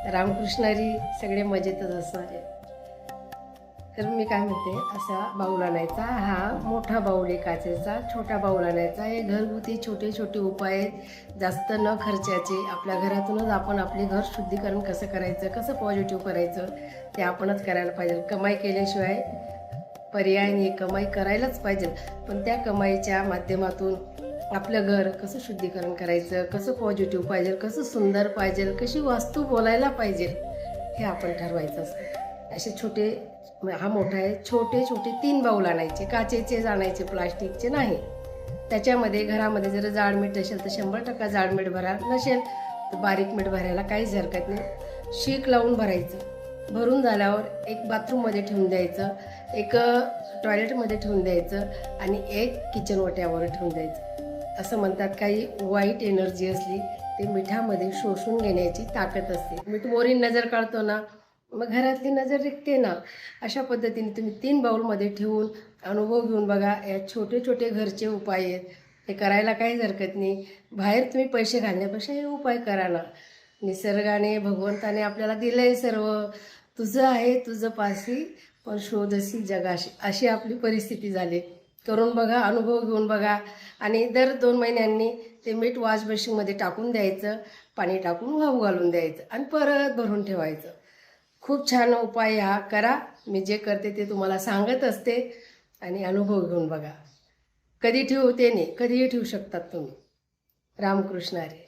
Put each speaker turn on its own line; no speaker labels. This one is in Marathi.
रामकृष्णारी सगळे मजेतच असणार आहे. तर मी काय म्हणते, असा बाऊल आणायचा, हा मोठा बाऊल आहे काचेचा, छोटा बाऊल आणायचा. हे घरगुती छोटे छोटे उपाय आहेत, जास्त न खर्चाचे. आपल्या घरातूनच आपण आपले घर शुद्धीकरण कसं करायचं, कसं पॉझिटिव्ह करायचं ते आपणच करायला पाहिजे. कमाई केल्याशिवाय पर्याय नाही, कमाई करायलाच पाहिजे. पण त्या कमाईच्या माध्यमातून आपलं घर कसं शुद्धीकरण करायचं, कसं पॉझिटिव्ह पाहिजे, कसं सुंदर पाहिजे, कशी वास्तू बोलायला पाहिजे हे आपण ठरवायचं असतं. असे छोटे, हा मोठा आहे, छोटे छोटे 3 बाऊल आणायचे, काचेचेच आणायचे, प्लास्टिकचे नाही. त्याच्यामध्ये घरामध्ये जर जाड मीठ असेल तर 100% जाड मीठ भरा, नसेल तर बारीक मीठ भरायला काहीच हरकत नाही. शीक लावून भरायचं. भरून झाल्यावर एक बाथरूममध्ये ठेवून द्यायचं, एक टॉयलेटमध्ये ठेवून द्यायचं आणि एक किचन ओट्यावर ठेवून द्यायचं. असं म्हणतात, काही वाईट एनर्जी असली ते मिठामध्ये शोषून घेण्याची ताकद असते. मीठ मोरीन नजर काढतो ना, मग घरातली नजर निघते ना. अशा पद्धतीने तुम्ही 3 बाऊलमध्ये ठेवून अनुभव घेऊन बघा. या छोटे छोटे घरचे उपाय आहेत, हे करायला काहीच हरकत नाही. बाहेर तुम्ही पैसे घालण्यापेक्षा हे उपाय करा ना. निसर्गाने, भगवंताने आपल्याला दिलं आहे सर्व. तुझं आहे तुझं पासी, पण शोधसी जगाशी, अशी आपली परिस्थिती झाली. करून बघा, अनुभव घेऊन बघा. आणि दर 2 महिन्यांनी ते मीठ वॉश बेसिनमध्ये टाकून द्यायचं, पाणी टाकून वाहू घालून द्यायचं आणि परत भरून ठेवायचं. खूप छान उपाय हा करा. मी जे करते ते तुम्हाला सांगत असते आणि अनुभव घेऊन बघा. कधी ठेवू ते नाही, कधीही ठेवू शकतात तुम्ही. रामकृष्ण हरी.